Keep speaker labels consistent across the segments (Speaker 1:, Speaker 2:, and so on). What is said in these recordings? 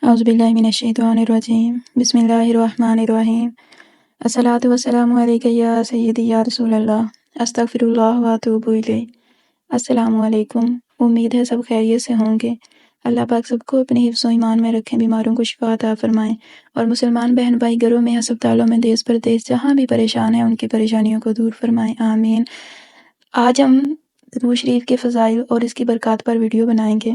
Speaker 1: اعوذ باللہ من الشیطان الرجیم بسم اللہ الرحمن الرحیم الصلاۃ والسلام علیک یا سیدی یا رسول اللہ استغفر اللہ واتوب الیہ۔ السلام علیکم، امید ہے سب خیریت سے ہوں گے۔ اللہ پاک سب کو اپنے حفظ و ایمان میں رکھیں، بیماروں کو شفا عطا فرمائیں، اور مسلمان بہن بھائی گھروں میں، ہسپتالوں میں، دیس پردیس جہاں بھی پریشان ہیں ان کی پریشانیوں کو دور فرمائیں، آمین۔ آج ہم درود شریف کے فضائل اور اس کی برکات پر ویڈیو بنائیں گے۔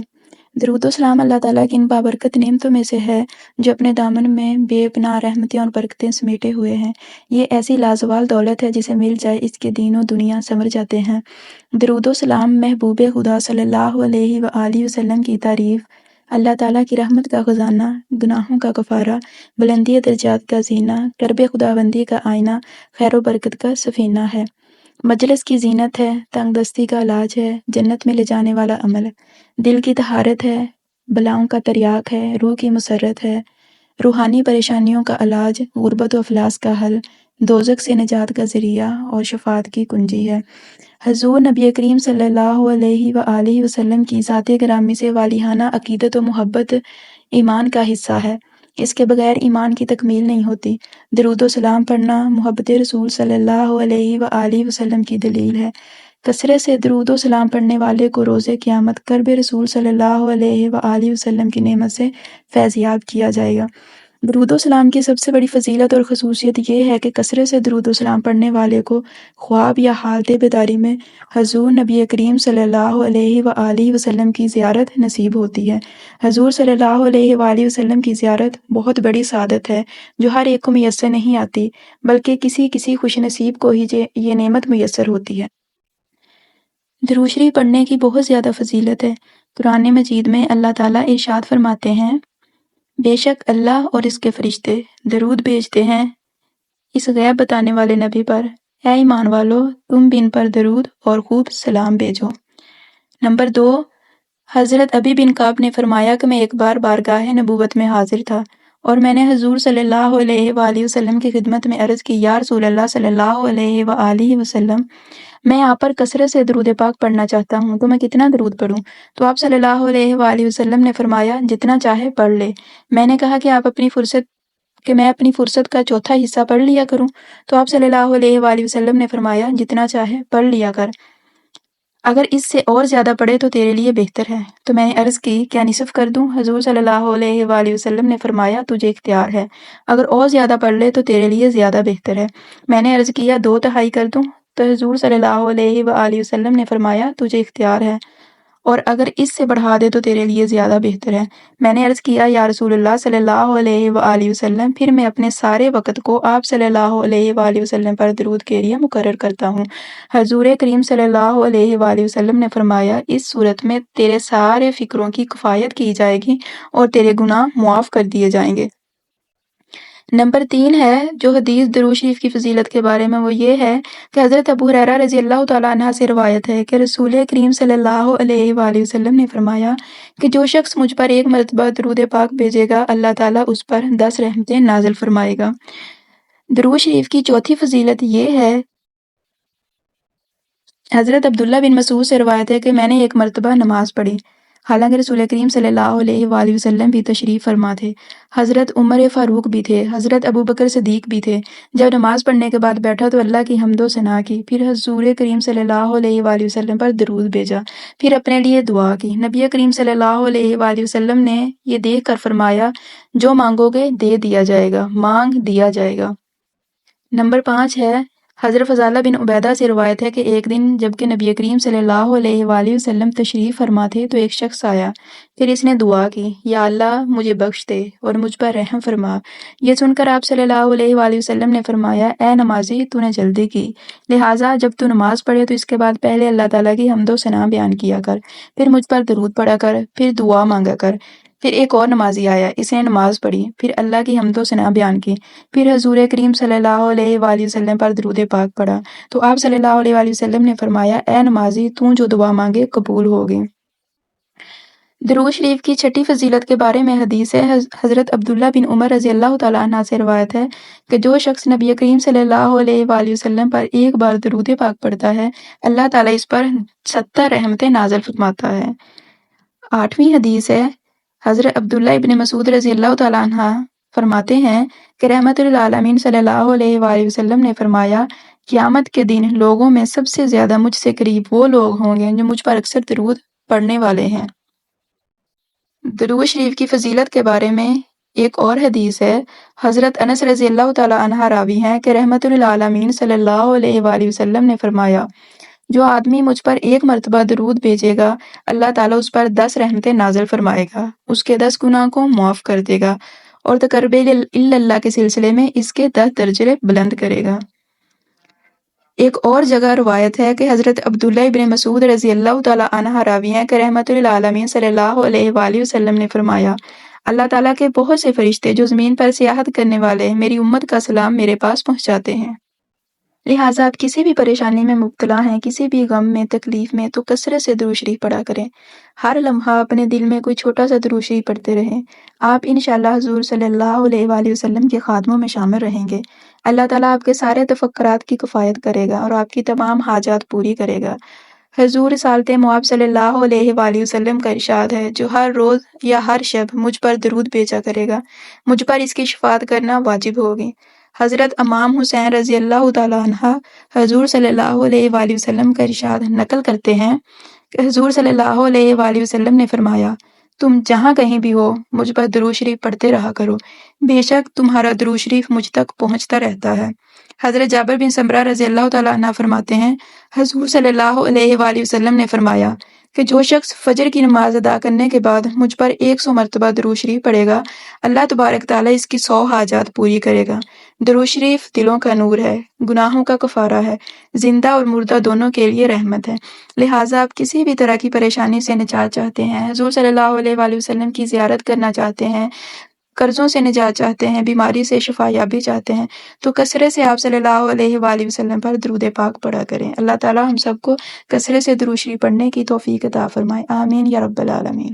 Speaker 1: درود و سلام اللہ تعالیٰ کی ان بابرکت نعمتوں میں سے ہے جو اپنے دامن میں بے پناہ رحمتیں اور برکتیں سمیٹے ہوئے ہیں۔ یہ ایسی لازوال دولت ہے جسے مل جائے اس کے دین و دنیا سنور جاتے ہیں۔ درود و سلام محبوب خدا صلی اللہ علیہ وآلہ وسلم کی تعریف، اللہ تعالیٰ کی رحمت کا خزانہ، گناہوں کا کفارہ، بلندی درجات کا زینہ، قرب خداوندی کا آئینہ، خیر و برکت کا سفینہ ہے۔ مجلس کی زینت ہے، تنگ دستی کا علاج ہے، جنت میں لے جانے والا عمل، دل کی طہارت ہے، بلاؤں کا تریاق ہے، روح کی مسرت ہے، روحانی پریشانیوں کا علاج، غربت و افلاس کا حل، دوزخ سے نجات کا ذریعہ اور شفاعت کی کنجی ہے۔ حضور نبی کریم صلی اللہ علیہ وآلہ وسلم کی ذات گرامی سے والہانہ عقیدت و محبت ایمان کا حصہ ہے۔ اس کے بغیر ایمان کی تکمیل نہیں ہوتی۔ درود و سلام پڑھنا محبت رسول صلی اللہ علیہ وآلہ وسلم کی دلیل ہے۔ کثرت سے درود و سلام پڑھنے والے کو روز قیامت قرب رسول صلی اللہ علیہ وآلہ وسلم کی نعمت سے فیض یاب کیا جائے گا۔ درود و سلام کی سب سے بڑی فضیلت اور خصوصیت یہ ہے کہ کثرت سے درود و سلام پڑھنے والے کو خواب یا حالت بیداری میں حضور نبی کریم صلی اللہ علیہ وآلہ وسلم کی زیارت نصیب ہوتی ہے۔ حضور صلی اللہ علیہ وآلہ وسلم کی زیارت بہت بڑی سعادت ہے جو ہر ایک کو میسر نہیں آتی، بلکہ کسی خوش نصیب کو ہی یہ نعمت میسر ہوتی ہے۔ درود شریف پڑھنے کی بہت زیادہ فضیلت ہے۔ قرآن مجید میں اللہ تعالیٰ ارشاد فرماتے ہیں، بے شک اللہ اور اس کے فرشتے درود بھیجتے ہیں اس غیب بتانے والے نبی پر، اے ایمان والو تم بھی ان پر درود اور خوب سلام بھیجو۔ نمبر 2، حضرت ابی بن کعب نے فرمایا کہ میں ایک بار بارگاہ نبوت میں حاضر تھا اور میں نے حضور صلی اللہ علیہ وآلہ وسلم کی خدمت میں عرض کی، یا رسول اللہ صلی اللہ علیہ وآلہ وسلم، میں آپ پر کثرت سے درود پاک پڑھنا چاہتا ہوں تو میں کتنا درود پڑھوں؟ تو آپ صلی اللہ علیہ وآلہ وسلم نے فرمایا، جتنا چاہے پڑھ لے۔ میں نے کہا کہ میں اپنی فرصت کا چوتھا حصہ پڑھ لیا کروں؟ تو آپ صلی اللہ علیہ وآلہ وسلم نے فرمایا، جتنا چاہے پڑھ لیا کر، اگر اس سے اور زیادہ پڑھے تو تیرے لیے بہتر ہے۔ تو میں نے عرض کی، کیا نصف کر دوں؟ حضور صلی اللہ علیہ وآلہ وسلم نے فرمایا، تجھے اختیار ہے، اگر اور زیادہ پڑھ لے تو تیرے لیے زیادہ بہتر ہے۔ میں نے عرض کیا، 2/3 کر دوں؟ تو حضور صلی اللہ علیہ وآلہ وسلم نے فرمایا، تجھے اختیار ہے، اور اگر اس سے بڑھا دے تو تیرے لیے زیادہ بہتر ہے۔ میں نے عرض کیا، یا رسول اللہ صلی اللہ علیہ وآلہ وسلم، پھر میں اپنے سارے وقت کو آپ صلی اللہ علیہ وآلہ وسلم پر درود کے لیے مقرر کرتا ہوں۔ حضور کریم صلی اللہ علیہ وآلہ وسلم نے فرمایا، اس صورت میں تیرے سارے فکروں کی کفایت کی جائے گی اور تیرے گناہ معاف کر دیے جائیں گے۔ نمبر 3 ہے جو حدیث درود شریف کی فضیلت کے بارے میں، وہ یہ ہے کہ حضرت ابو ہریرہ رضی اللہ تعالیٰ عنہ سے روایت ہے کہ رسول کریم صلی اللہ علیہ وآلہ وسلم نے فرمایا کہ جو شخص مجھ پر ایک مرتبہ درود پاک بھیجے گا، اللہ تعالیٰ اس پر 10 رحمتیں نازل فرمائے گا۔ درود شریف کی چوتھی فضیلت یہ ہے، حضرت عبداللہ بن مسعود سے روایت ہے کہ میں نے ایک مرتبہ نماز پڑھی، حالانکہ رسول کریم صلی اللہ علیہ وآلہ وسلم بھی تشریف فرما تھے، حضرت عمر فاروق بھی تھے، حضرت ابوبکر صدیق بھی تھے۔ جب نماز پڑھنے کے بعد بیٹھا تو اللہ کی حمد و ثنا کی، پھر حضور کریم صلی اللہ علیہ وآلہ وسلم پر درود بھیجا، پھر اپنے لیے دعا کی۔ نبی کریم صلی اللہ علیہ وآلہ وسلم نے یہ دیکھ کر فرمایا، جو مانگو گے دے دیا جائے گا، مانگ دیا جائے گا۔ نمبر 5 ہے، حضرت فضالہ بن عبیدہ سے روایت ہے کہ ایک دن جبکہ نبی کریم صلی اللہ علیہ وآلہ وسلم تشریف فرما تھے تو ایک شخص آیا، پھر اس نے دعا کی، یا اللہ مجھے بخش دے اور مجھ پر رحم فرما۔ یہ سن کر آپ صلی اللہ علیہ وآلہ وسلم نے فرمایا، اے نمازی تو نے جلدی کی، لہٰذا جب تو نماز پڑھے تو اس کے بعد پہلے اللہ تعالیٰ کی حمد و ثنا بیان کیا کر، پھر مجھ پر درود پڑھا کر، پھر دعا مانگا کر۔ پھر ایک اور نمازی آیا، اس نے نماز پڑھی، پھر اللہ کی حمد و ثنا بیان کی، پھر حضور کریم صلی اللہ علیہ وآلہ وسلم پر درود پاک پڑھا تو آپ صلی اللہ علیہ وآلہ وسلم نے فرمایا، اے نمازی تو جو دعا مانگے قبول ہوگی۔ درود شریف کی چھٹی فضیلت کے بارے میں حدیث ہے، حضرت عبداللہ بن عمر رضی اللہ تعالیٰ عنہ سے روایت ہے کہ جو شخص نبی کریم صلی اللہ علیہ وآلہ وسلم پر ایک بار درود پاک پڑھتا ہے، اللہ تعالیٰ اس پر 70 رحمتیں نازل فرماتا ہے۔ 8ویں حدیث ہے، حضرت عبداللہ ابن مسعود رضی اللہ تعالیٰ عنہ فرماتے ہیں کہ رحمت للعالمین صلی اللہ علیہ وآلہ وسلم نے فرمایا، قیامت کے دن لوگوں میں سب سے زیادہ مجھ سے قریب وہ لوگ ہوں گے جو مجھ پر اکثر درود پڑھنے والے ہیں۔ درود شریف کی فضیلت کے بارے میں ایک اور حدیث ہے۔ حضرت انس رضی اللہ تعالیٰ عنہ راوی ہیں کہ رحمت للعالمین صلی اللہ علیہ وآلہ وسلم نے فرمایا، جو آدمی مجھ پر ایک مرتبہ درود بھیجے گا، اللہ تعالیٰ اس پر 10 رحمتیں نازل فرمائے گا، اس کے 10 گناہ کو معاف کر دے گا اور تقرب اللہ کے سلسلے میں اس کے 10 درجے بلند کرے گا۔ ایک اور جگہ روایت ہے کہ حضرت عبداللہ ابن مسعود رضی اللہ تعالیٰ عنہ راوی ہیں کہ رحمت للعالمین صلی اللہ علیہ وآلہ وسلم نے فرمایا، اللہ تعالیٰ کے بہت سے فرشتے جو زمین پر سیاحت کرنے والے میری امت کا سلام میرے پاس پہنچاتے ہیں۔ لہٰذا آپ کسی بھی پریشانی میں مبتلا ہیں، کسی بھی غم میں، تکلیف میں، تو کثرت سے درود شریف پڑھا کریں۔ ہر لمحہ اپنے دل میں کوئی چھوٹا سا درود شریف پڑھتے رہیں۔ آپ انشاءاللہ حضور صلی اللہ علیہ وآلہ وسلم کے خادموں میں شامل رہیں گے۔ اللہ تعالیٰ آپ کے سارے تفکرات کی کفایت کرے گا اور آپ کی تمام حاجات پوری کرے گا۔ حضور رسالت مآب صلی اللہ علیہ وآلہ وسلم کا ارشاد ہے، جو ہر روز یا ہر شب مجھ پر درود بھیجا کرے گا، مجھ پر اس کی شفاعت کرنا واجب ہوگی۔ حضرت امام حسین رضی اللہ تعالیٰ عنہ حضور صلی اللہ علیہ وآلہ وسلم کا ارشاد نقل کرتے ہیں کہ حضور صلی اللہ علیہ وآلہ وسلم نے فرمایا، تم جہاں کہیں بھی ہو مجھ پر درود شریف پڑھتے رہا کرو، بے شک تمہارا درود شریف مجھ تک پہنچتا رہتا ہے۔ حضرت جابر بن سمرہ رضی اللہ تعالیٰ عنہ فرماتے ہیں، حضور صلی اللہ علیہ وآلہ وسلم نے فرمایا کہ جو شخص فجر کی نماز ادا کرنے کے بعد مجھ پر 100 مرتبہ درود شریف پڑھے گا، اللہ تبارک تعالیٰ اس کی 100 حاجات پوری کرے گا۔ درود شریف دلوں کا نور ہے، گناہوں کا کفارہ ہے، زندہ اور مردہ دونوں کے لیے رحمت ہے۔ لہٰذا آپ کسی بھی طرح کی پریشانی سے نجات چاہتے ہیں، حضور صلی اللہ علیہ وآلہ وسلم کی زیارت کرنا چاہتے ہیں، قرضوں سے نجات چاہتے ہیں، بیماری سے شفا یابی چاہتے ہیں، تو کثرت سے آپ صلی اللہ علیہ وآلہ وسلم پر درود پاک پڑھا کریں۔ اللہ تعالیٰ ہم سب کو کثرت سے درود شریف پڑھنے کی توفیق عطا فرمائے، آمین یا رب العالمین۔